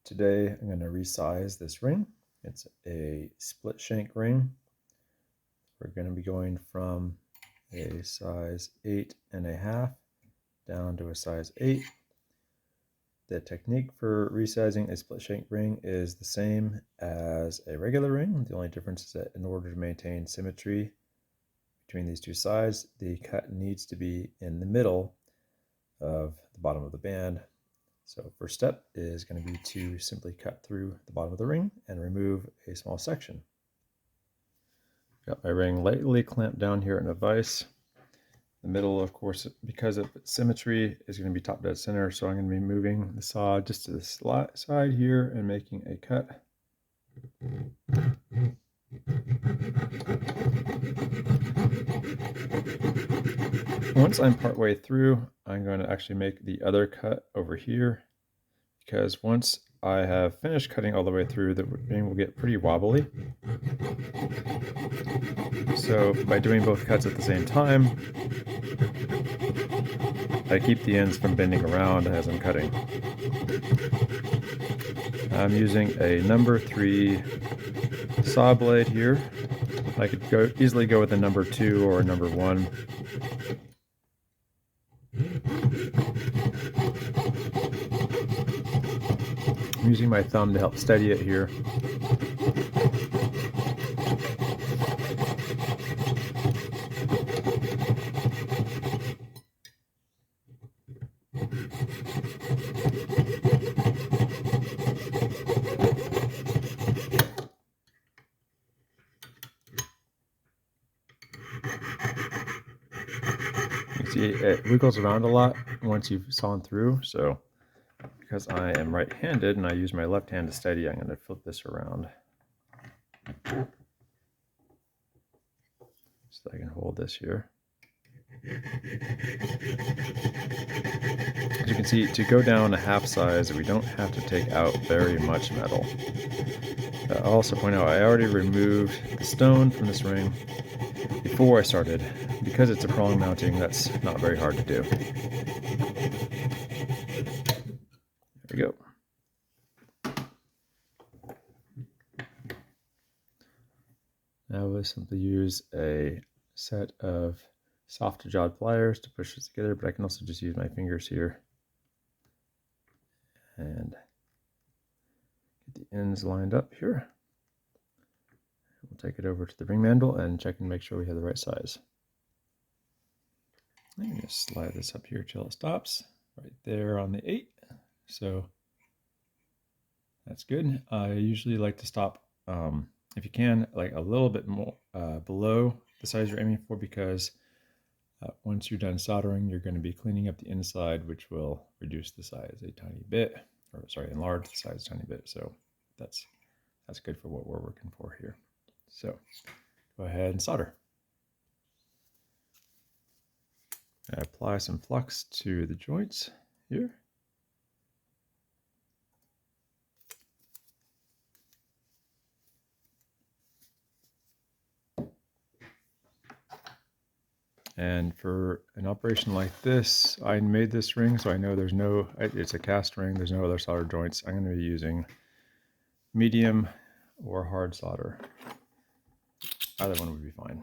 Today I'm going to resize this ring. It's a split shank ring. We're going to be going from a size 8.5 down to a size 8. The technique for resizing a split shank ring is the same as a regular ring. The only difference is that in order to maintain symmetry between these two sides, the cut needs to be in the middle of the bottom of the band. So first step is going to be to simply cut through the bottom of the ring and remove a small section. Got my ring lightly clamped down here in a vise. The middle, of course, because of symmetry, is going to be top dead center, so I'm going to be moving the saw just to the side here and making a cut. Once I'm partway through, I'm going to actually make the other cut over here, because once I have finished cutting all the way through, the ring will get pretty wobbly. So by doing both cuts at the same time, I keep the ends from bending around as I'm cutting. I'm using a number 3 saw blade here. I could easily go with a number 2 or a number 1. I'm using my thumb to help steady it here. You see it wiggles around a lot once you've sawn through, so because I am right-handed and I use my left hand to steady, I'm going to flip this around so I can hold this here. As you can see, to go down a half size, we don't have to take out very much metal. I'll also point out I already removed the stone from this ring before I started. Because it's a prong mounting, that's not very hard to do. There we go. Now we'll simply use a set of soft jawed pliers to push this together, but I can also just use my fingers here and get the ends lined up here. We'll take it over to the ring mandrel and check and make sure we have the right size. I'm just slide this up here till it stops right there on the 8. So that's good. I usually like to stop, if you can, like a little bit more below the size you're aiming for, because once you're done soldering, you're going to be cleaning up the inside, which will reduce the size a tiny bit, or sorry, enlarge the size a tiny bit. So that's good for what we're working for here. So go ahead and solder. I apply some flux to the joints here. And for an operation like this, I made this ring, so I know it's a cast ring, there's no other solder joints. I'm going to be using medium or hard solder. Either one would be fine.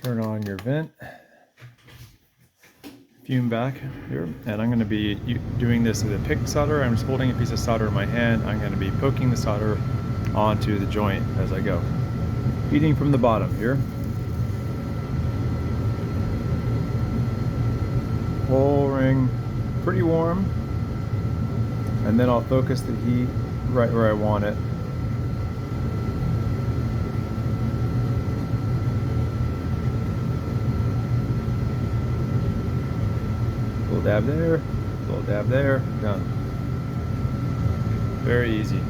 Turn on your vent, fume back here, and I'm going to be doing this with a pick solder. I'm just holding a piece of solder in my hand. I'm going to be poking the solder onto the joint as I go. Heating from the bottom here. Whole ring pretty warm, and then I'll focus the heat right where I want it. Little dab there, little dab there, done. Very easy.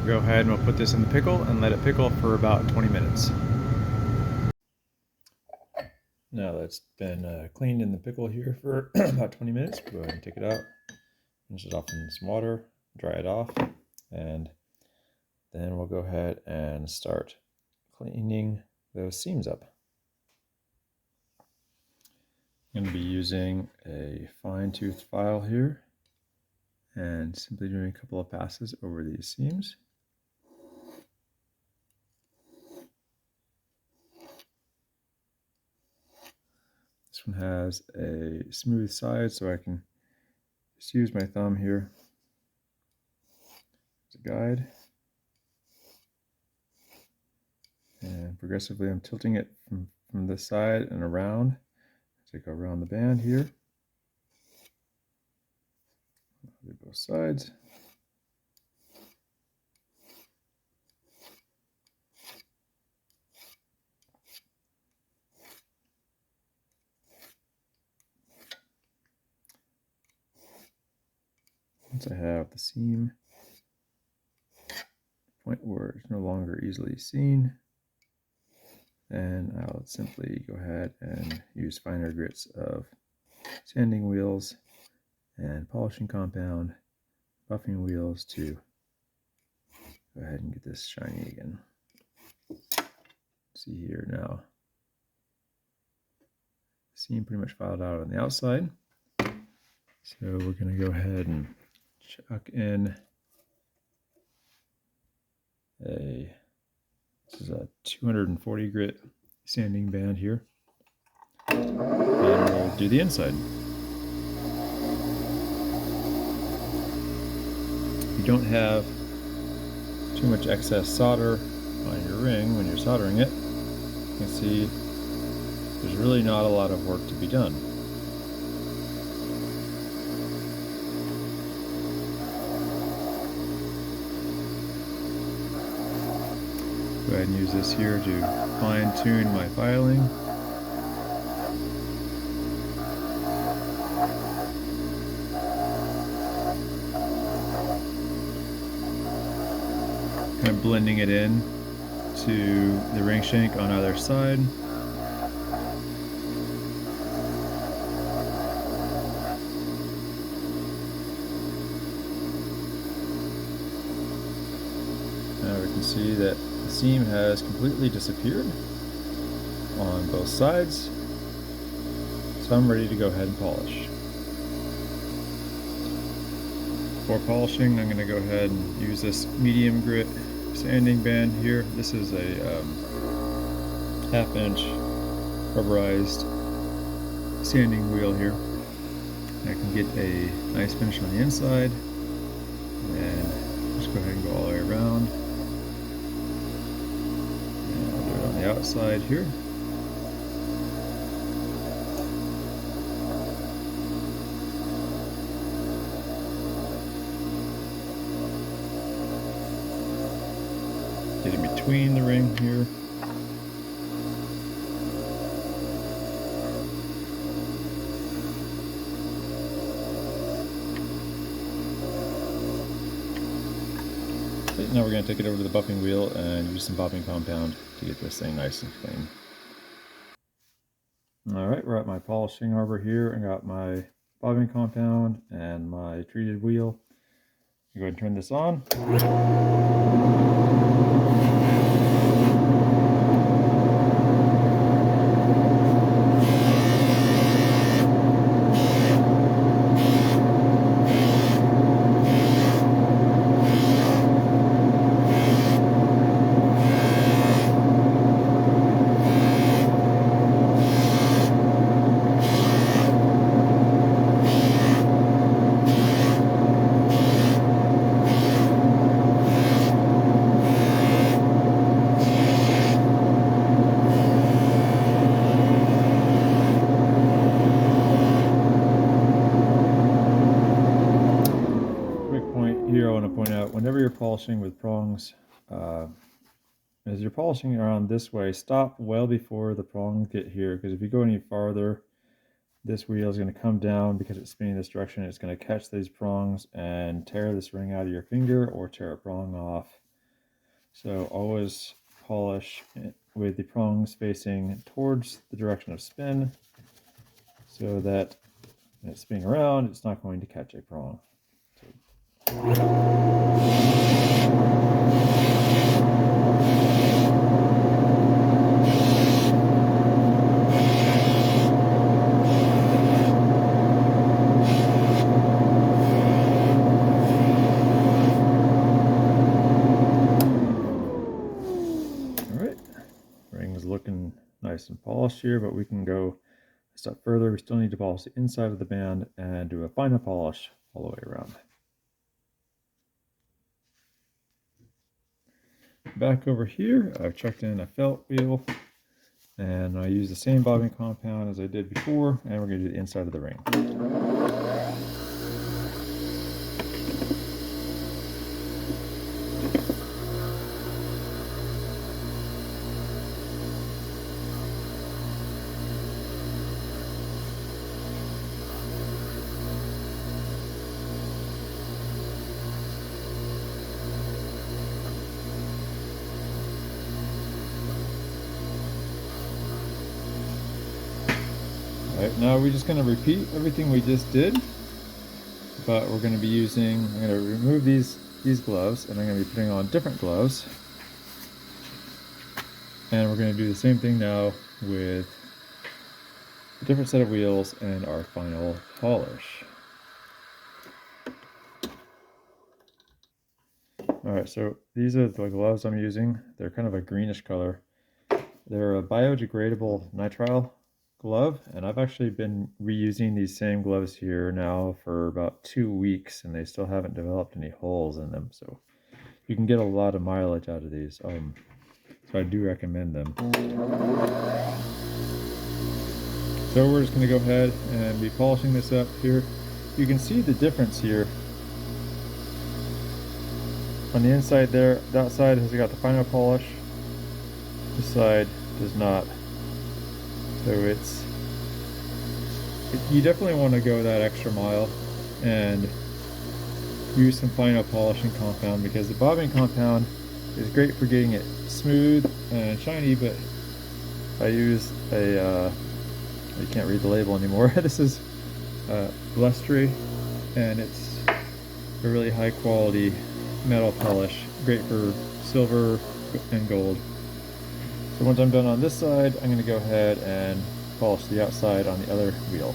Go ahead and we'll put this in the pickle and let it pickle for about 20 minutes. Now that's been cleaned in the pickle here for about 20 minutes. Go ahead and take it out, rinse it off in some water, dry it off, and then we'll go ahead and start cleaning those seams up. I'm going to be using a fine-tooth file here and simply doing a couple of passes over these seams. This one has a smooth side, so I can just use my thumb here as a guide. And progressively I'm tilting it from this side and around as I go around the band here. I'll do both sides. Once I have the seam point where it's no longer easily seen, then I'll simply go ahead and use finer grits of sanding wheels and polishing compound, buffing wheels to go ahead and get this shiny again. See here now, seam pretty much filed out on the outside. So we're going to go ahead and chuck in this is a 240 grit sanding band here, and we'll do the inside. If you don't have too much excess solder on your ring when you're soldering it, you can see there's really not a lot of work to be done. Go ahead and use this here to fine-tune my filing. Kind of blending it in to the ring shank on either side. Now we can see that the seam has completely disappeared on both sides, so I'm ready to go ahead and polish. For polishing, I'm going to go ahead and use this medium grit sanding band here. This is a 1/2 inch rubberized sanding wheel here. I can get a nice finish on the inside, and just go ahead and go all the way around. And I'll do it on the outside here. Get in between the ring here. Now we're going to take it over to the buffing wheel and use some buffing compound to get this thing nice and clean. Alright, we're at my polishing arbor here. I got my buffing compound and my treated wheel. Go ahead and turn this on. Here I want to point out, whenever you're polishing with prongs, as you're polishing around this way, stop well before the prongs get here, because if you go any farther, this wheel is going to come down because it's spinning this direction. It's going to catch these prongs and tear this ring out of your finger or tear a prong off. So always polish with the prongs facing towards the direction of spin, so that when it's spinning around, it's not going to catch a prong. polished here, but we can go a step further. We still need to polish the inside of the band and do a final polish all the way around. Back over here, I've chucked in a felt wheel, and I use the same bobbing compound as I did before, and we're going to do the inside of the ring. Alright, now we're just going to repeat everything we just did, but we're going to be using, I'm going to remove these gloves, and I'm going to be putting on different gloves, and we're going to do the same thing now with a different set of wheels and our final polish. Alright, so these are the gloves I'm using. They're kind of a greenish color. They're a biodegradable nitrile glove, and I've actually been reusing these same gloves here now for about 2 weeks, and they still haven't developed any holes in them, so you can get a lot of mileage out of these. So I do recommend them. So we're just going to go ahead and be polishing this up here. You can see the difference here. On the inside there, that side has got the final polish. This side does not. So you definitely want to go that extra mile and use some final polishing compound, because the bobbing compound is great for getting it smooth and shiny, but I use you can't read the label anymore. This is blustery, and it's a really high quality metal polish, great for silver and gold. So once I'm done on this side, I'm going to go ahead and polish the outside on the other wheel.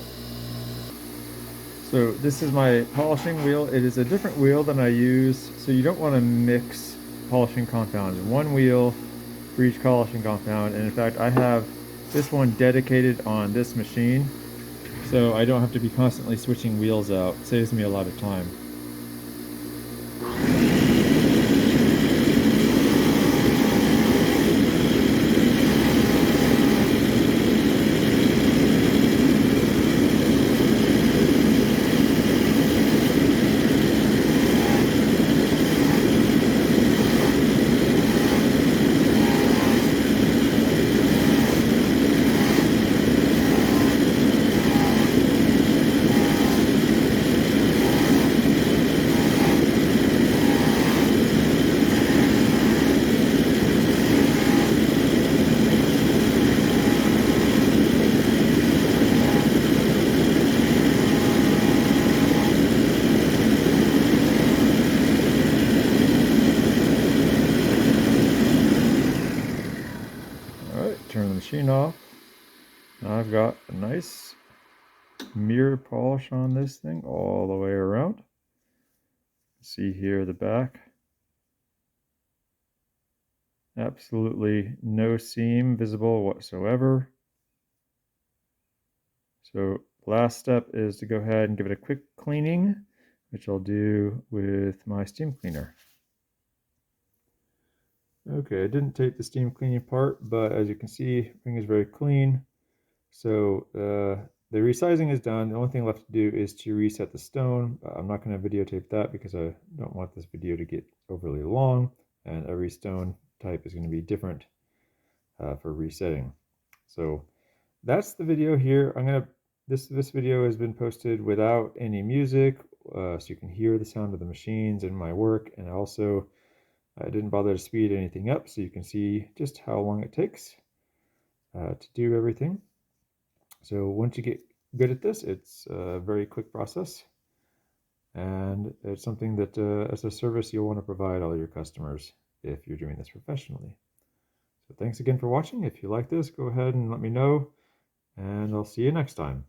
So this is my polishing wheel. It is a different wheel than I use, so you don't want to mix polishing compounds. One wheel for each polishing compound, and in fact I have this one dedicated on this machine, so I don't have to be constantly switching wheels out. It saves me a lot of time. Turn the machine off. Now I've got a nice mirror polish on this thing all the way around. See here the back. Absolutely no seam visible whatsoever. So last step is to go ahead and give it a quick cleaning, which I'll do with my steam cleaner. Okay, I didn't take the steam cleaning part, but as you can see, everything is very clean. So the resizing is done. The only thing left to do is to reset the stone. I'm not going to videotape that because I don't want this video to get overly long, and every stone type is going to be different for resetting. So that's the video here. This video has been posted without any music, so you can hear the sound of the machines and my work, and also I didn't bother to speed anything up, so you can see just how long it takes to do everything. So once you get good at this, it's a very quick process, and it's something that as a service you'll want to provide all your customers if you're doing this professionally. So thanks again for watching. If you like this, go ahead and let me know, and I'll see you next time.